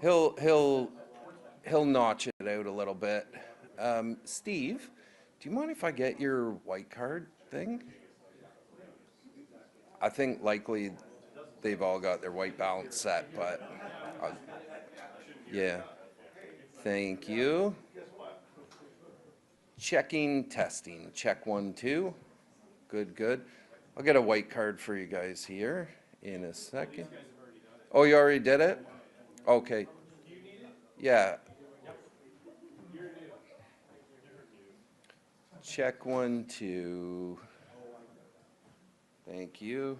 He'll he'll he'll notch it out a little bit. Steve, do you mind if I get your white card thing? I think likely they've all got their white balance set, but uh, yeah. Thank you. Checking, testing. Check one, two. Good, good. I'll get a white card for you guys here in a second. Oh, you already did it? Okay. Yeah. Check one, two. Thank you.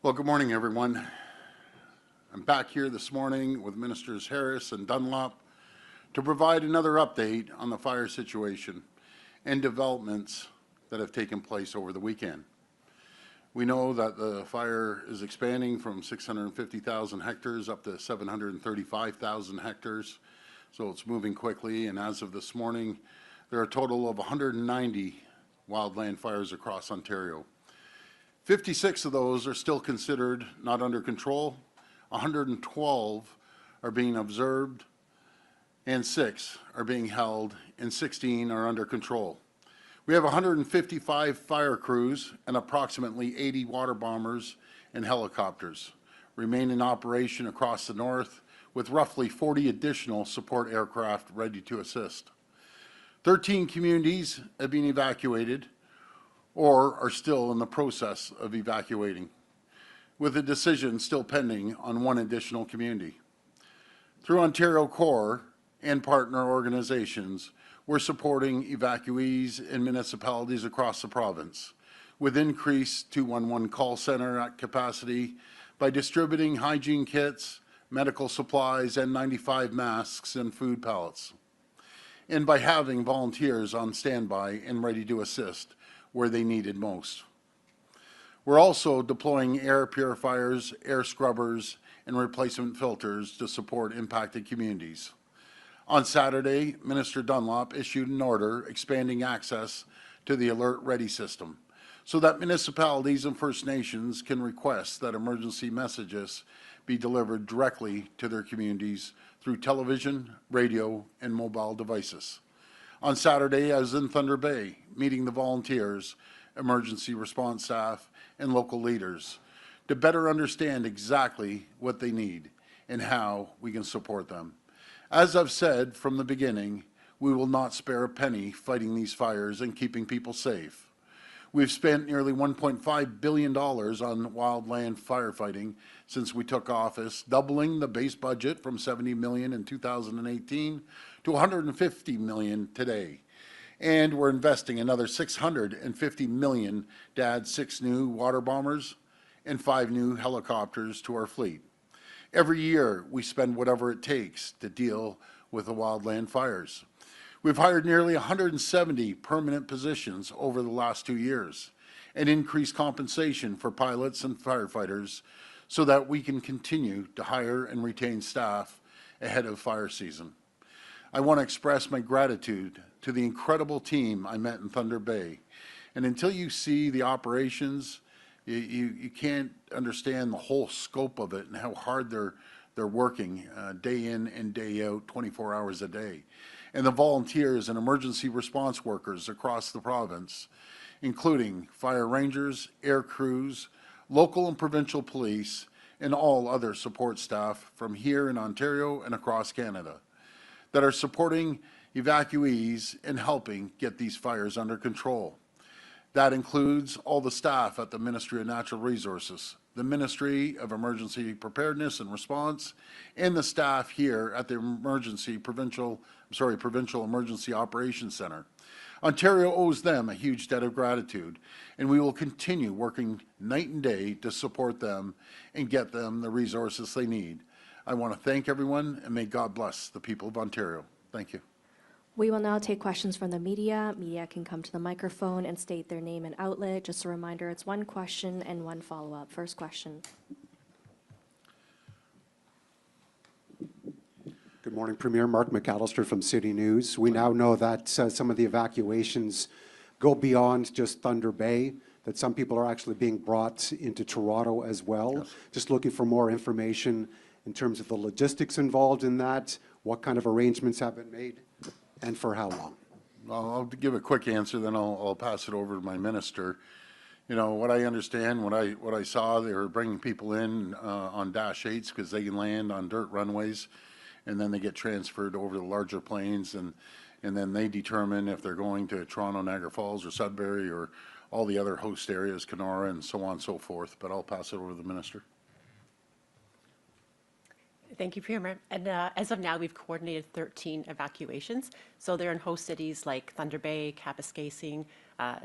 Well, good morning, everyone. I'm back here this morning with Ministers Harris and Dunlop to provide another update on the fire situation and developments that have taken place over the weekend. We know that the fire is expanding from 650,000 hectares up to 735,000 hectares, so it's moving quickly, and as of this morning, there are a total of 190 wildland fires across Ontario. 56 of those are still considered not under control, 112 are being observed, and 6 are being held, and 16 are under control. We have 155 fire crews and approximately 80 water bombers and helicopters remain in operation across the north, with roughly 40 additional support aircraft ready to assist. 13 communities have been evacuated or are still in the process of evacuating, with a decision still pending on one additional community. Through Ontario Corps and partner organizations, we're supporting evacuees in municipalities across the province with increased 211 call center capacity by distributing hygiene kits, medical supplies, N95 masks, and food pallets, and by having volunteers on standby and ready to assist where they needed most. We're also deploying air purifiers, air scrubbers, and replacement filters to support impacted communities. On Saturday, Minister Dunlop issued an order expanding access to the Alert Ready system so that municipalities and First Nations can request that emergency messages be delivered directly to their communities through television, radio, and mobile devices. On Saturday, I was in Thunder Bay, meeting the volunteers, emergency response staff, and local leaders to better understand exactly what they need and how we can support them. As I've said from the beginning, we will not spare a penny fighting these fires and keeping people safe. We've spent nearly $1.5 billion on wildland firefighting since we took office, doubling the base budget from $70 million in 2018 to $150 million today. And we're investing another $650 million to add 6 new water bombers and 5 new helicopters to our fleet. Every year, we spend whatever it takes to deal with the wildland fires. We've hired nearly 170 permanent positions over the last 2 years and increased compensation for pilots and firefighters so that we can continue to hire and retain staff ahead of fire season. I want to express my gratitude to the incredible team I met in Thunder Bay. And until you see the operations, you can't understand the whole scope of it and how hard they're working day in and day out, 24 hours a day. And the volunteers and emergency response workers across the province, including fire rangers, air crews, local and provincial police, and all other support staff from here in Ontario and across Canada that are supporting evacuees and helping get these fires under control. That includes all the staff at the Ministry of Natural Resources, the Ministry of Emergency Preparedness and Response, and the staff here at the Provincial Emergency Operations Center. Ontario owes them a huge debt of gratitude, and we will continue working night and day to support them and get them the resources they need. I want to thank everyone, and may God bless the people of Ontario. Thank you. We will now take questions from the media. Media can come to the microphone and state their name and outlet. Just a reminder, it's one question and one follow-up. First question. Good morning, Premier. Mark McAllister from City News. We now know that some of the evacuations go beyond just Thunder Bay, that some people are actually being brought into Toronto as well. Yes. Just looking for more information in terms of the logistics involved in that, what kind of arrangements have been made, and for how long? I'll give a quick answer, then I'll pass it over to my minister. You know, what I understand, what I saw, they were bringing people in on Dash 8s because they can land on dirt runways, and then they get transferred over to larger planes, and then they determine if they're going to Toronto, Niagara Falls, or Sudbury, or all the other host areas, Kenora, and so on and so forth. But I'll pass it over to the minister. Thank you, Premier. And as of now, we've coordinated 13 evacuations. So they're in host cities like Thunder Bay, Kapuskasing,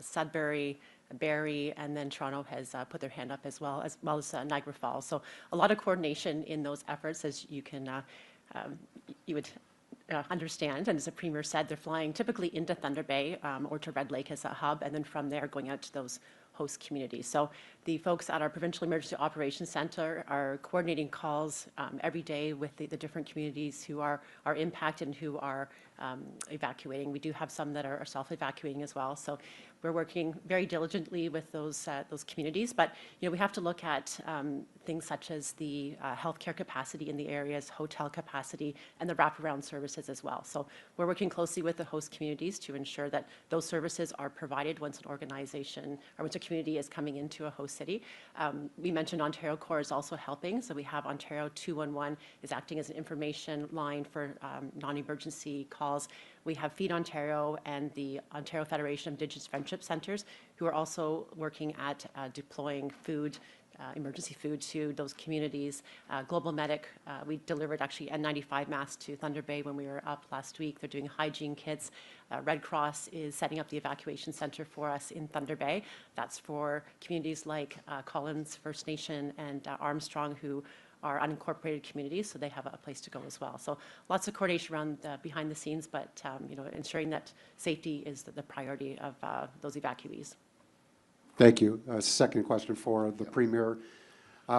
Sudbury, Barrie, and then Toronto has put their hand up as well as Niagara Falls. So a lot of coordination in those efforts, as you can, you would understand. And as the Premier said, they're flying typically into Thunder Bay or to Red Lake as a hub, and then from there going out to those host communities. So the folks at our Provincial Emergency Operations Center are coordinating calls every day with the different communities who are impacted and who are evacuating. We do have some that are self-evacuating as well. So we're working very diligently with those communities. But we have to look at things such as the healthcare capacity in the areas, hotel capacity, and the wraparound services as well. So we're working closely with the host communities to ensure that those services are provided once an organization or once a community is coming into a host city. We mentioned Ontario Corps is also helping. So we have Ontario 211 is acting as an information line for non-emergency calls. We have Feed Ontario and the Ontario Federation of Indigenous Friendship Centres, who are also working at deploying food, emergency food to those communities. Global Medic, we delivered actually N95 masks to Thunder Bay when we were up last week. They're doing hygiene kits. Red Cross is setting up the evacuation center for us in Thunder Bay. That's for communities like Collins First Nation and Armstrong, who are unincorporated communities, so they have a place to go as well. So lots of coordination around behind the scenes, but ensuring that safety is the priority of those evacuees. Thank you. Second question for the Premier.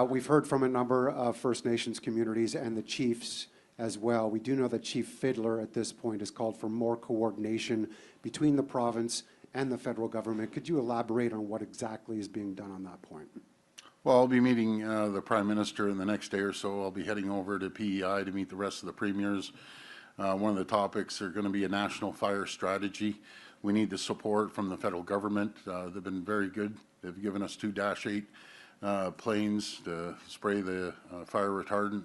We've heard from a number of First Nations communities and the chiefs as well. We do know that Chief Fiddler at this point has called for more coordination between the province and the federal government. Could you elaborate on what exactly is being done on that point? Well, I'll be meeting the Prime Minister in the next day or so. I'll be heading over to PEI to meet the rest of the premiers. One of the topics are going to be a national fire strategy. We need the support from the federal government. They've been very good. They've given us 2 Dash 8 planes to spray the fire retardant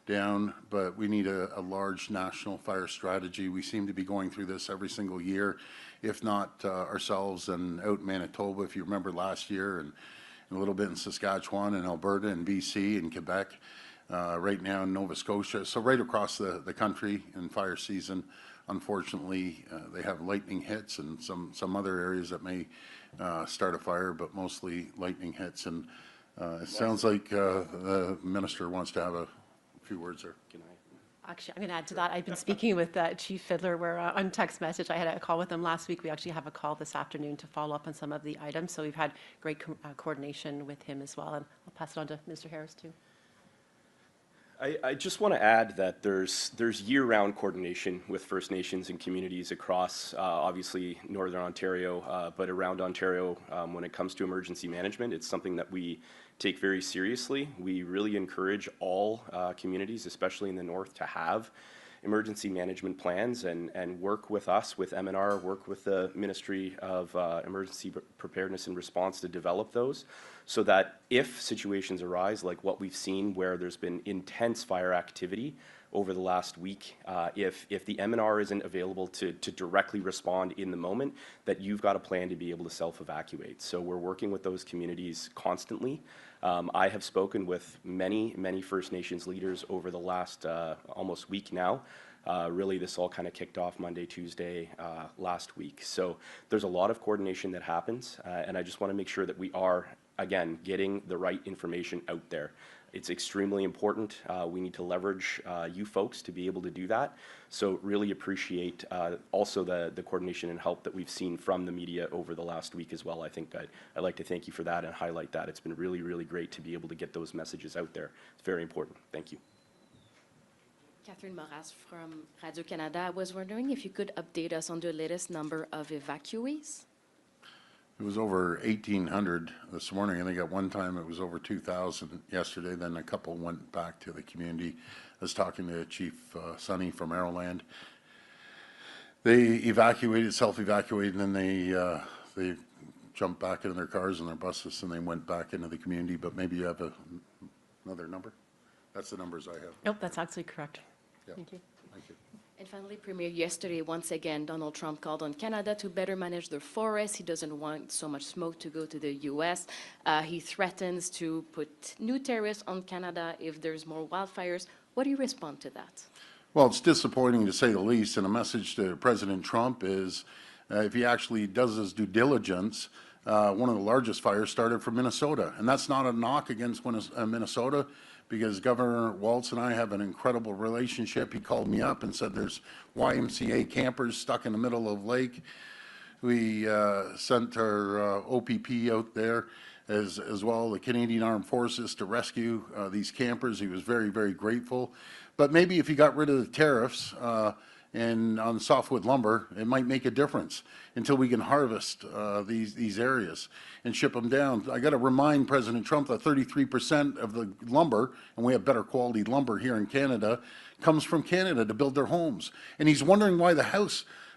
down, but we need a large national fire strategy. We seem to be going through this every single year, if not ourselves and out in Manitoba, if you remember last year, and a little bit in Saskatchewan and Alberta and BC and Quebec, right now in Nova Scotia. So right across the country in fire season, unfortunately, they have lightning hits and some other areas that may start a fire, but mostly lightning hits. And it sounds like the minister wants to have a few words there. Actually, I'm going to add to that. I've been speaking with Chief Fiddler. We're on text message. I had a call with him last week. We actually have a call this afternoon to follow up on some of the items. So we've had great coordination with him as well. And I'll pass it on to Mr. Harris, too. I just want to add that there's year-round coordination with First Nations and communities across, obviously, Northern Ontario, but around Ontario when it comes to emergency management. It's something that we take very seriously. We really encourage all communities, especially in the north, to have emergency management plans and work with us, with MNR, work with the Ministry of Emergency Preparedness and Response to develop those, so that if situations arise like what we've seen where there's been intense fire activity over the last week, if the MNR isn't available to directly respond in the moment, that you've got a plan to be able to self-evacuate. So we're working with those communities constantly. I have spoken with many First Nations leaders over the last almost week now. Really, this all kind of kicked off Monday, Tuesday last week. So there's a lot of coordination that happens, and I just want to make sure that we are, again, getting the right information out there. It's extremely important. We need to leverage you folks to be able to do that. So really appreciate also the coordination and help that we've seen from the media over the last week as well. I think I'd like to thank you for that and highlight that. It's been really great to be able to get those messages out there. It's very important. Thank you. Catherine Moras from Radio-Canada. I was wondering if you could update us on the latest number of evacuees. It was over 1,800 this morning. I think at one time it was over 2,000 yesterday. Then a couple went back to the community. I was talking to Chief Sonny from Arrowland. They evacuated, self-evacuated, and then they jumped back into their cars and their buses, and they went back into the community. But maybe you have another number? That's the numbers I have. Nope, that's absolutely correct. Yeah. Thank you. Thank you. And finally, Premier, yesterday, once again, Donald Trump called on Canada to better manage their forests. He doesn't want so much smoke to go to the U.S. He threatens to put new tariffs on Canada if there's more wildfires. What do you respond to that? Well, it's disappointing to say the least, and a message to President Trump is if he actually does his due diligence, one of the largest fires started from Minnesota. And that's not a knock against Minnesota, because Governor Walz and I have an incredible relationship. He called me up and said there's YMCA campers stuck in the middle of lake. We sent our OPP out there as well, the Canadian Armed Forces, to rescue these campers. He was very, very grateful. But maybe if you got rid of the tariffs and on softwood lumber, it might make a difference until we can harvest these areas and ship them down. I got to remind President Trump that 33% of the lumber, and we have better quality lumber here in Canada, comes from Canada to build their homes. And he's wondering why the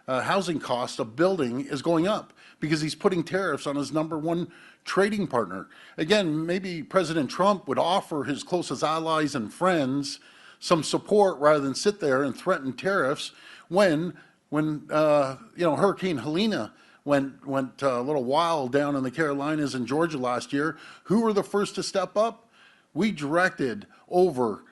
housing cost of building is going up, because he's putting tariffs on his #1 trading partner. Again, maybe President Trump would offer his closest allies and friends some support rather than sit there and threaten tariffs when Hurricane Helena went a little wild down in the Carolinas and Georgia last year. Who were the first to step up? We directed over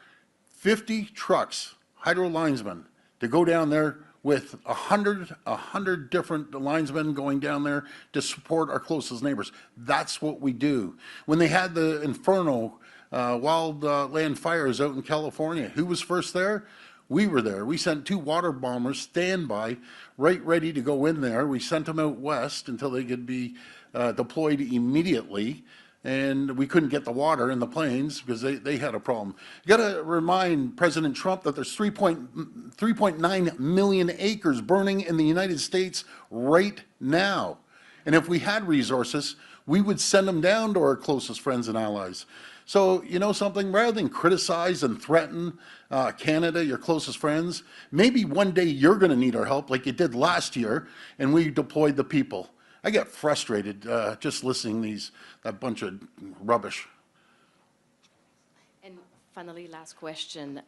50 trucks, hydro linesmen, to go down there with 100 different linesmen going down there to support our closest neighbors. That's what we do. When they had the Inferno wildland fires out in California, who was first there? We were there. We sent 2 water bombers standby, right ready to go in there. We sent them out west until they could be deployed immediately. And we couldn't get the water in the planes because they had a problem. You got to remind President Trump that there's 3.9 million acres burning in the United States right now. And if we had resources, we would send them down to our closest friends and allies. So, you know something, rather than criticize and threaten Canada, your closest friends, maybe one day you're going to need our help like you did last year, and we deployed the people. I get frustrated just listening to that bunch of rubbish. And finally, last question.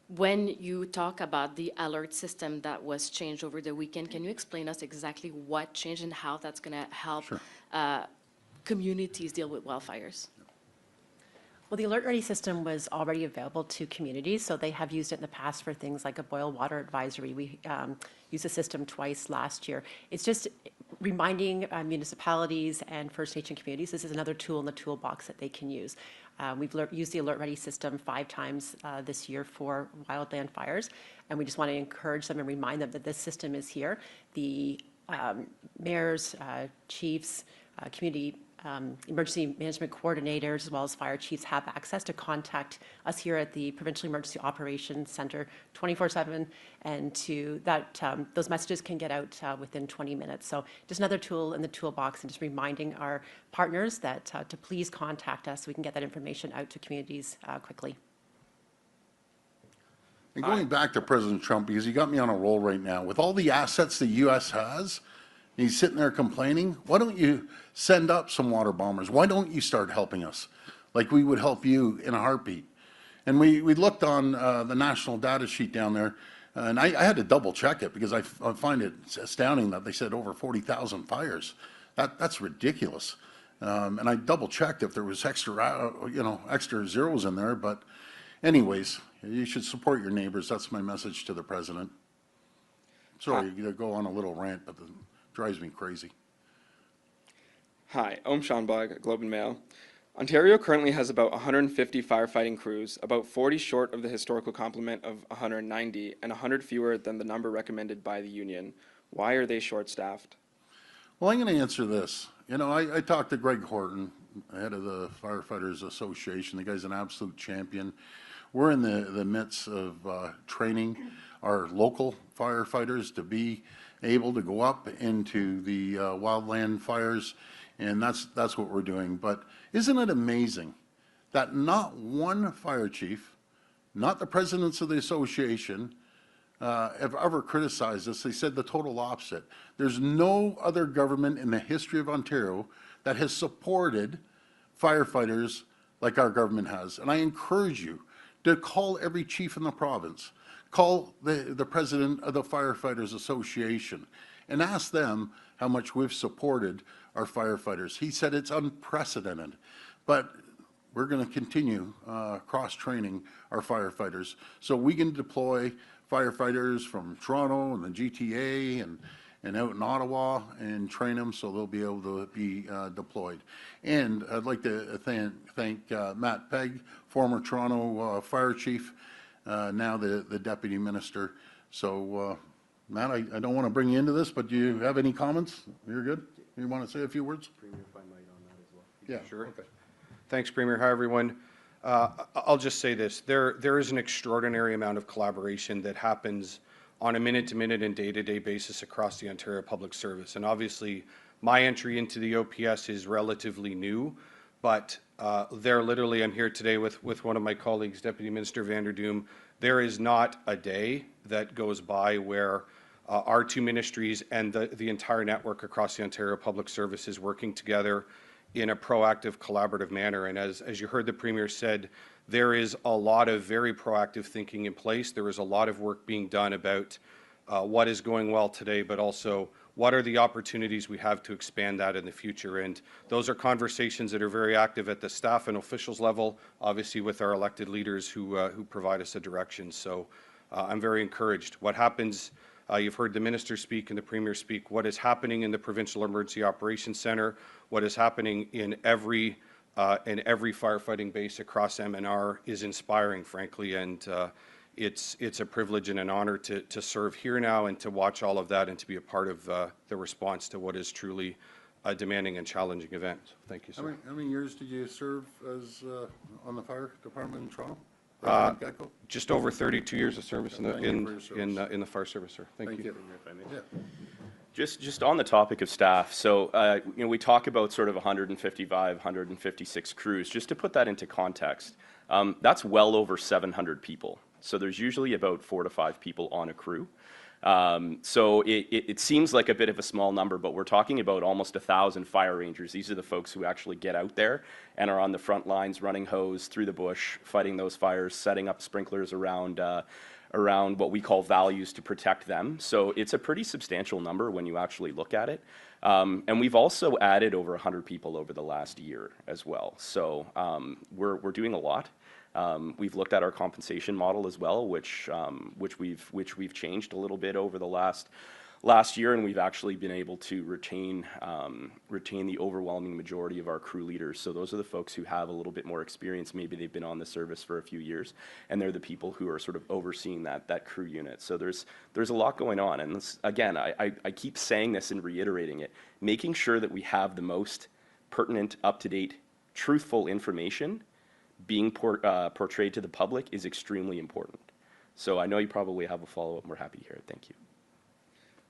When you talk about the alert system that was changed over the weekend, can you explain us exactly what changed and how that's going to help communities deal with wildfires? Well, the Alert Ready system was already available to communities, so they have used it in the past for things like a boil water advisory. We used the system twice last year. It's just reminding municipalities and First Nation communities this is another tool in the toolbox that they can use. We've used the Alert Ready system 5 times this year for wildland fires, and we just want to encourage them and remind them that this system is here. The mayors, chiefs, community emergency management coordinators, as well as fire chiefs, have access to contact us here at the Provincial Emergency Operations Center 24/7, and to that those messages can get out within 20 minutes. So just another tool in the toolbox, and just reminding our partners that to please contact us so we can get that information out to communities quickly. And going back to President Trump, because he got me on a roll right now, with all the assets the U.S. has, and he's sitting there complaining, why don't you send up some water bombers? Why don't you start helping us like we would help you in a heartbeat? And we looked on the national data sheet down there, and I had to double check it because I find it astounding that they said over 40,000 fires. That's ridiculous. And I double checked if there was extra zeros in there, but anyways, you should support your neighbors. That's my message to the president. Sorry to go on a little rant, but it drives me crazy. Hi, Om Shanbag, Globe and Mail. Ontario currently has about 150 firefighting crews, about 40 short of the historical complement of 190, and 100 fewer than the number recommended by the union. Why are they short-staffed? Well, I'm going to answer this. You know, I talked to Greg Horton, head of the Firefighters Association. The guy's an absolute champion. We're in the midst of training our local firefighters to be able to go up into the wildland fires, and that's what we're doing. But isn't it amazing that not one fire chief, not the presidents of the association, have ever criticized us? They said the total opposite. There's no other government in the history of Ontario that has supported firefighters like our government has. And I encourage you to call every chief in the province, call the president of the Firefighters Association, and ask them how much we've supported our firefighters. He said it's unprecedented, but we're going to continue cross-training our firefighters so we can deploy firefighters from Toronto and the GTA and out in Ottawa and train them so they'll be able to be deployed. And I'd like to thank Matt Pegg, former Toronto Fire Chief, now the Deputy Minister. So, Matt, I don't want to bring you into this, but do you have any comments? You're good? You want to say a few words? Premier, if I might on that as well. Yeah. Sure. Okay. Thanks, Premier. Hi, everyone. I'll just say this. There is an extraordinary amount of collaboration that happens on a minute-to-minute and day-to-day basis across the Ontario Public Service. And obviously, my entry into the OPS is relatively new, but there literally, I'm here today with one of my colleagues, Deputy Minister Vanderdoom. There is not a day that goes by where our two ministries and the entire network across the Ontario Public Service is working together in a proactive, collaborative manner. And as you heard the Premier said, there is a lot of very proactive thinking in place. There is a lot of work being done about what is going well today, but also what are the opportunities we have to expand that in the future. And those are conversations that are very active at the staff and officials level, obviously with our elected leaders who provide us a direction. So I'm very encouraged. What happens, you've heard the Minister speak and the Premier speak, what is happening in the Provincial Emergency Operations Centre, what is happening in every firefighting base across MNR is inspiring, frankly, and it's a privilege and an honor to serve here now and to watch all of that and to be a part of the response to what is truly a demanding and challenging event. So thank you, sir. How many years did you serve as on the fire department in Toronto? Just over 32 years of service in Thank you for your service. the fire service, sir. Thank you. Yeah. Just on the topic of staff, so we talk about sort of 155, 156 crews. Just to put that into context, that's well over 700 people. So there's usually about 4 to 5 people on a crew. So it seems like a bit of a small number, but we're talking about almost 1,000 fire rangers. These are the folks who actually get out there and are on the front lines, running hose through the bush, fighting those fires, setting up sprinklers around what we call values to protect them. So it's a pretty substantial number when you actually look at it. And we've also added over 100 people over the last year as well. So we're doing a lot. We've looked at our compensation model as well, which we've changed a little bit over the last year, and we've actually been able to retain the overwhelming majority of our crew leaders. So those are the folks who have a little bit more experience. Maybe they've been on the service for a few years, and they're the people who are sort of overseeing that crew unit. So there's a lot going on, and this, again, I keep saying this and reiterating it, making sure that we have the most pertinent, up-to-date, truthful information being portrayed to the public is extremely important. So I know you probably have a follow-up, and we're happy to hear it. Thank you.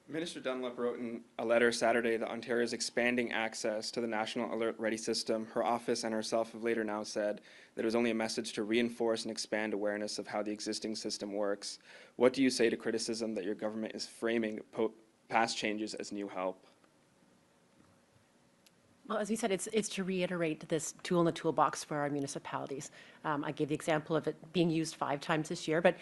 Minister Dunlop wrote in a letter Saturday that Ontario is expanding access to the National Alert Ready System. Her office and herself have later now said that it was only a message to reinforce and expand awareness of how the existing system works. What do you say to criticism that your government is framing past changes as new help? Well, as we said, it's to reiterate this tool in the toolbox for our municipalities. I gave the example of it being used 5 times this year, but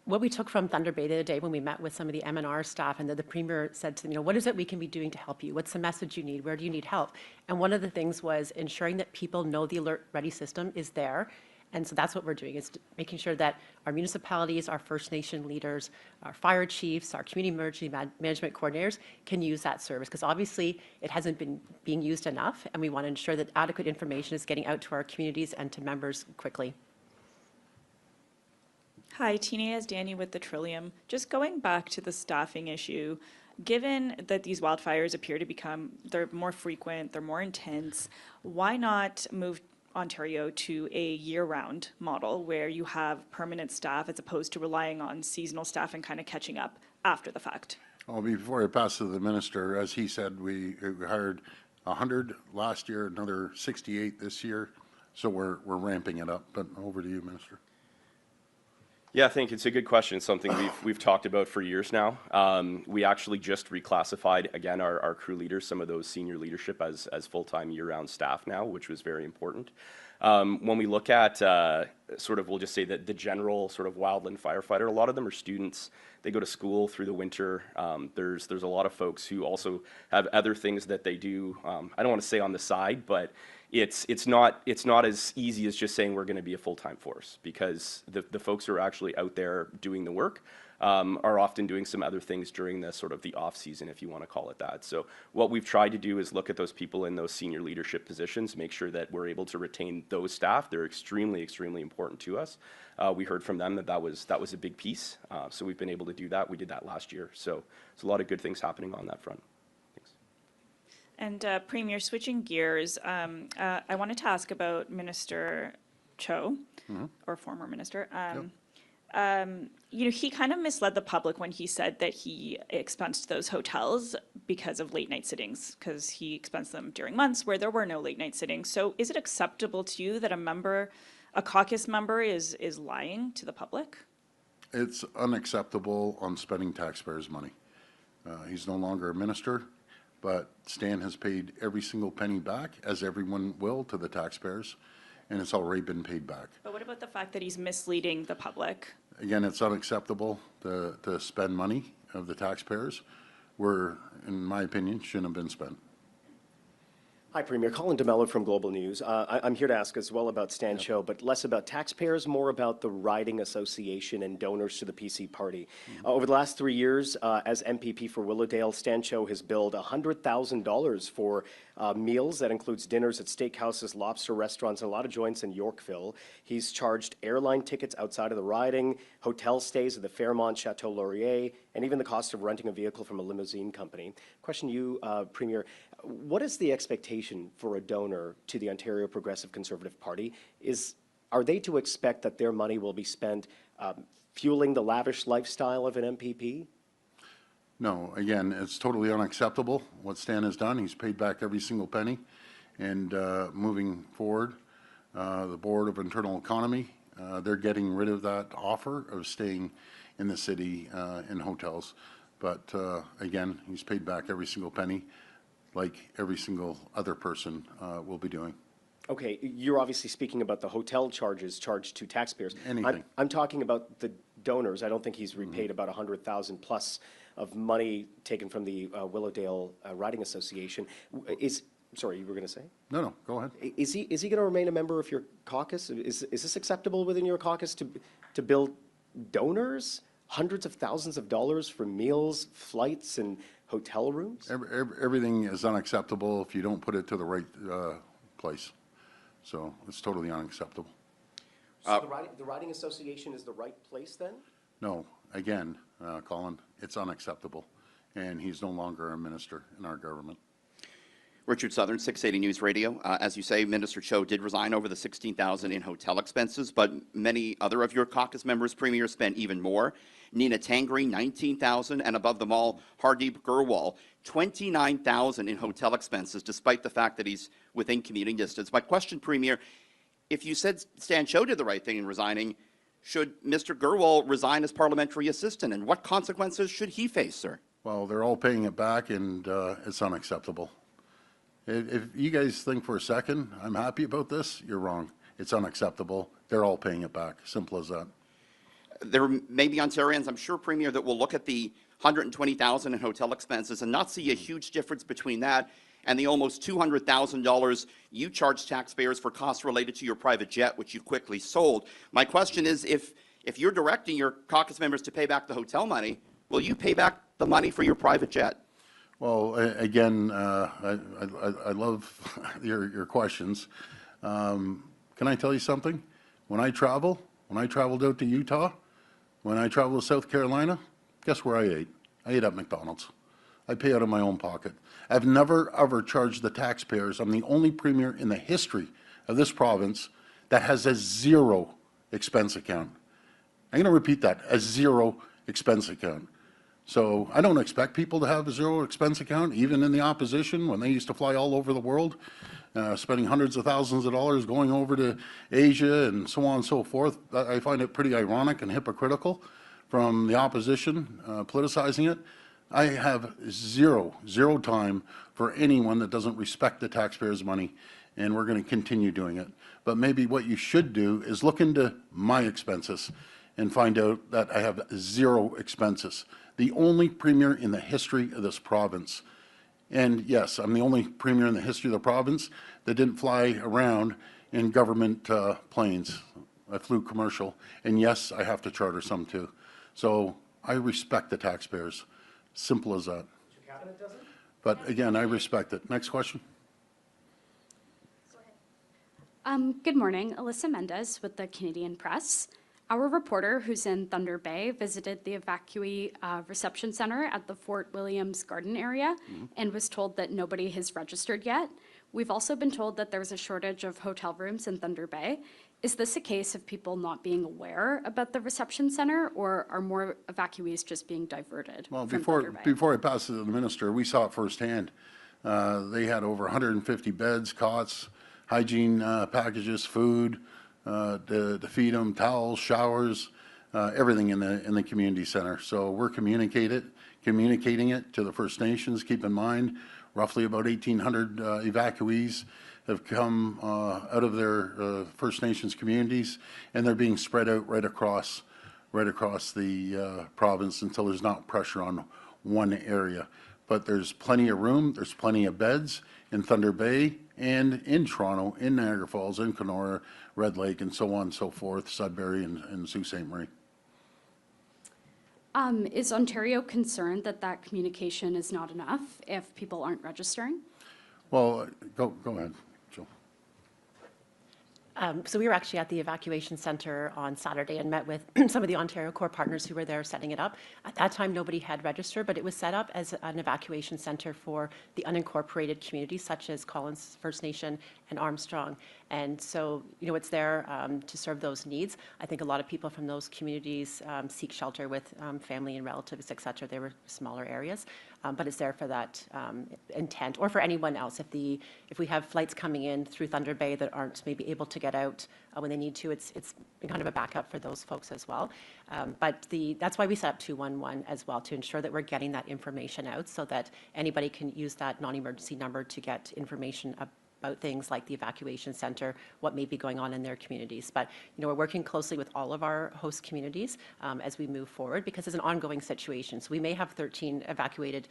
what we took from Thunder Bay the other day when we met with some of the MNR staff, and the Premier said to them, what is it we can be doing to help you? What's the message you need? Where do you need help? And one of the things was ensuring that people know the Alert Ready system is there. And so that's what we're doing, is making sure that our municipalities, our First Nation leaders, our fire chiefs, our community emergency management coordinators can use that service, because obviously it hasn't been being used enough, and we want to ensure that adequate information is getting out to our communities and to members quickly. Hi, Tina Danny with the Trillium. Just going back to the staffing issue, given that these wildfires appear to they're more frequent, they're more intense, why not move Ontario to a year-round model where you have permanent staff as opposed to relying on seasonal staff and kind of catching up after the fact? Well, before I pass to the minister, as he said, we hired 100 last year, another 68 this year, so we're ramping it up. But over to you, Minister. Yeah, I think it's a good question. It's something we've talked about for years now. We actually just reclassified, again, our crew leaders, some of those senior leadership as full-time year-round staff now, which was very important. When we look at sort of, we'll just say that the general sort of wildland firefighter, a lot of them are students. They go to school through the winter. There's a lot of folks who also have other things that they do. I don't want to say on the side, but it's not as easy as just saying we're going to be a full-time force, because the folks who are actually out there doing the work are often doing some other things during the sort of the off season, if you want to call it that. So what we've tried to do is look at those people in those senior leadership positions, make sure that we're able to retain those staff. They're extremely, extremely important to us. We heard from them that that was a big piece. So we've been able to do that. We did that last year. So there's a lot of good things happening on that front. Thanks. And Premier, switching gears, I wanted to ask about Minister Cho, or former minister. He kind of misled the public when he said that he expensed those hotels because of late night sittings, because he expensed them during months where there were no late night sittings. So is it acceptable to you that a caucus member is lying to the public? It's unacceptable on spending taxpayers' money. He's no longer a minister, but Stan has paid every single penny back, as everyone will, to the taxpayers, and it's already been paid back. But what about the fact that he's misleading the public? Again, it's unacceptable to spend money of the taxpayers where, in my opinion, shouldn't have been spent. Hi, Premier. Colin DeMello from Global News. I'm here to ask as well about Stan Cho, but less about taxpayers, more about the riding association and donors to the PC party. Over the last 3 years, as MPP for Willowdale, Stan Cho has billed $100,000 for meals. That includes dinners at steakhouses, lobster restaurants, and a lot of joints in Yorkville. He's charged airline tickets outside of the riding, hotel stays at the Fairmont Chateau Laurier, and even the cost of renting a vehicle from a limousine company. Question you, Premier, what is the expectation for a donor to the Ontario Progressive Conservative Party? Are they to expect that their money will be spent fueling the lavish lifestyle of an MPP? No, again, it's totally unacceptable what Stan has done. He's paid back every single penny. And moving forward, the Board of Internal Economy, they're getting rid of that offer of staying in the city in hotels. But again, he's paid back every single penny, like every single other person will be doing. Okay, you're obviously speaking about the hotel charges charged to taxpayers. Anything. I'm talking about the donors. I don't think he's repaid about $100,000 plus of money taken from the Willowdale Riding Association. Sorry, you were going to say? No, go ahead. Is he going to remain a member of your caucus? Is this acceptable within your caucus to bill donors hundreds of thousands of dollars for meals, flights, and hotel rooms? Everything is unacceptable if you don't put it to the right place. So it's totally unacceptable. So the Riding Association is the right place then? No, again, Colin, it's unacceptable. And he's no longer a minister in our government. Richard Southern, 680 News Radio. As you say, Minister Cho did resign over the $16,000 in hotel expenses, but many other of your caucus members, Premier, spent even more. Nina Tangri, $19,000, and above them all, Hardeep Gurwal, $29,000 in hotel expenses, despite the fact that he's within commuting distance. My question, Premier, if you said Stan Cho did the right thing in resigning, should Mr. Gurwal resign as parliamentary assistant, and what consequences should he face, sir? Well, they're all paying it back, and it's unacceptable. If you guys think for a second I'm happy about this, you're wrong. It's unacceptable. They're all paying it back. Simple as that. There may be Ontarians, I'm sure, Premier, that will look at the $120,000 in hotel expenses and not see a huge difference between that and the almost $200,000 you charge taxpayers for costs related to your private jet, which you quickly sold. My question is, if you're directing your caucus members to pay back the hotel money, will you pay back the money for your private jet? Well, again, I love your questions. Can I tell you something? When I traveled out to Utah, when I traveled to South Carolina, guess where I ate? I ate at McDonald's. I pay out of my own pocket. I've never, ever charged the taxpayers. I'm the only premier in the history of this province that has a zero expense account. I'm going to repeat that, a zero expense account. So I don't expect people to have a zero expense account, even in the opposition, when they used to fly all over the world, spending hundreds of thousands of dollars going over to Asia and so on and so forth. I find it pretty ironic and hypocritical from the opposition politicizing it. I have zero time for anyone that doesn't respect the taxpayers' money, and we're going to continue doing it. But maybe what you should do is look into my expenses and find out that I have zero expenses. The only premier in the history of this province. And yes, I'm the only premier in the history of the province that didn't fly around in government planes. I flew commercial. And yes, I have to charter some too. So I respect the taxpayers. Simple as that. But again, I respect it. Next question. Good morning, Alyssa Mendez with the Canadian Press. Our reporter, who's in Thunder Bay, visited the evacuee reception center at the Fort Williams Garden area and was told that nobody has registered yet. We've also been told that there's a shortage of hotel rooms in Thunder Bay. Is this a case of people not being aware about the reception center, or are more evacuees just being diverted Well, from Thunder Bay? before I pass it to the minister, we saw it firsthand. They had over 150 beds, cots, hygiene packages, food to feed them, towels, showers, everything in the community center. So we're communicating it to the First Nations. Keep in mind, roughly about 1,800 evacuees have come out of their First Nations communities, and they're being spread out right across the province until there's not pressure on one area. But there's plenty of room, there's plenty of beds in Thunder Bay and in Toronto, in Niagara Falls, in Kenora, Red Lake, and so on and so forth, Sudbury and Sault Ste. Marie. Is Ontario concerned that that communication is not enough if people aren't registering? Well, go ahead, Jill. So we were actually at the evacuation center on Saturday and met with some of the Ontario Corps partners who were there setting it up. At that time, nobody had registered, but it was set up as an evacuation center for the unincorporated communities such as Collins First Nation and Armstrong. And so, it's there to serve those needs. I think a lot of people from those communities seek shelter with family and relatives, et cetera. They were smaller areas, but it's there for that intent, or for anyone else. If we have flights coming in through Thunder Bay that aren't maybe able to get out when they need to, it's kind of a backup for those folks as well. But that's why we set up 211 as well, to ensure that we're getting that information out so that anybody can use that non-emergency number to get information about things like the evacuation center, what may be going on in their communities. But we're working closely with all of our host communities as we move forward, because it's an ongoing situation. So we may have 13 evacuated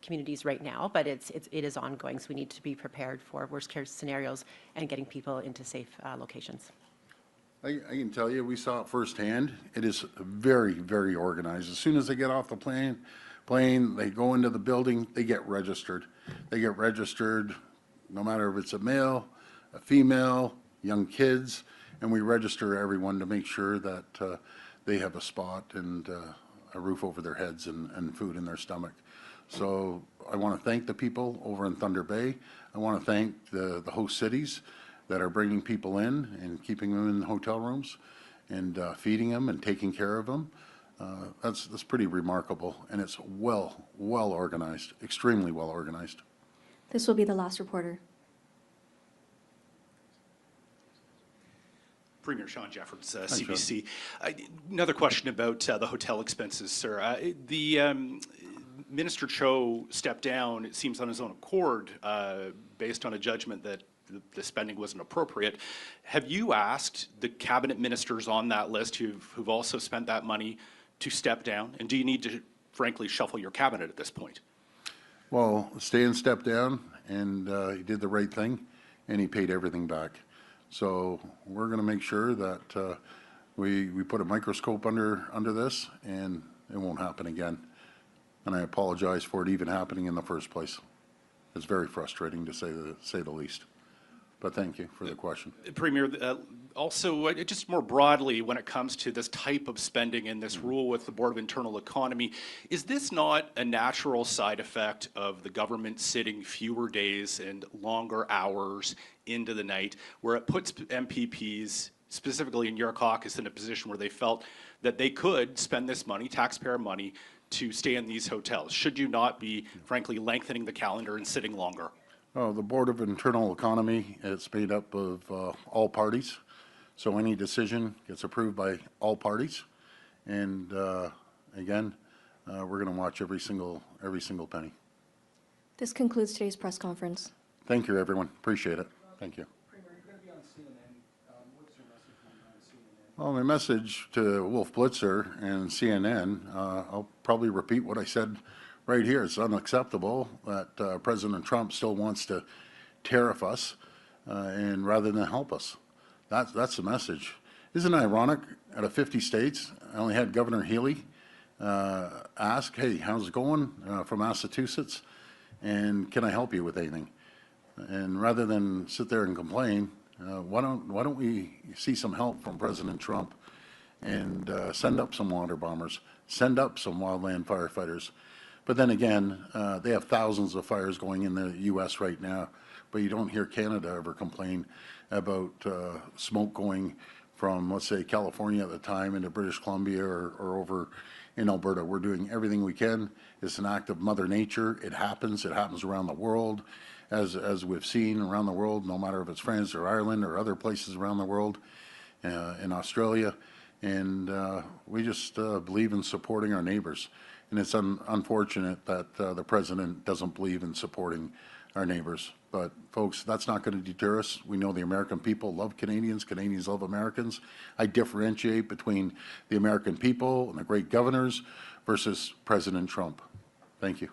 communities right now, but it is ongoing. So we need to be prepared for worst case scenarios and getting people into safe locations. I can tell you, we saw it firsthand. It is very, very organized. As soon as they get off the plane, they go into the building, they get registered. They get registered no matter if it's a male, a female, young kids, and we register everyone to make sure that they have a spot and a roof over their heads and food in their stomach. So I want to thank the people over in Thunder Bay. I want to thank the host cities that are bringing people in and keeping them in hotel rooms and feeding them and taking care of them. That's pretty remarkable, and it's well organized, extremely well organized. This will be the last reporter. Premier Sean Jeffords, CBC. Another question about the hotel expenses, sir. Minister Cho stepped down, it seems, on his own accord, based on a judgment that the spending wasn't appropriate. Have you asked the cabinet ministers on that list who've also spent that money to step down? And do you need to, frankly, shuffle your cabinet at this point? Well, Stan stepped down, and he did the right thing, and he paid everything back. So we're going to make sure that we put a microscope under this, and it won't happen again. And I apologize for it even happening in the first place. It's very frustrating, to say the least. But thank you for the question. Premier, also, just more broadly, when it comes to this type of spending and this rule with the Board of Internal Economy, is this not a natural side effect of the government sitting fewer days and longer hours into the night, where it puts MPPs, specifically in your caucus, in a position where they felt that they could spend this money, taxpayer money, to stay in these hotels? Should you not be, frankly, lengthening the calendar and sitting longer? Oh, the Board of Internal Economy, it's made up of all parties. So any decision gets approved by all parties. And again, we're going to watch every single penny. This concludes today's press conference. Thank you, everyone. Appreciate it. Thank you. Premier, you're going to be on CNN. What's your message on CNN? Well, my message to Wolf Blitzer and CNN, I'll probably repeat what I said right here. It's unacceptable that President Trump still wants to tariff us and rather than help us. That's the message. Isn't it ironic? Out of 50 states, I only had Governor Healy ask, hey, how's it going from Massachusetts? And can I help you with anything? And rather than sit there and complain, why don't we see some help from President Trump and send up some water bombers, send up some wildland firefighters. But then again, they have thousands of fires going in the U.S. right now, but you don't hear Canada ever complain about smoke going from, let's say, California at the time into British Columbia or over in Alberta. We're doing everything we can. It's an act of Mother Nature. It happens around the world, as we've seen around the world, no matter if it's France or Ireland or other places around the world, in Australia. And we just believe in supporting our neighbors. And it's unfortunate that the president doesn't believe in supporting our neighbors. But folks, that's not going to deter us. We know the American people love Canadians. Canadians love Americans. I differentiate between the American people and the great governors versus President Trump. Thank you.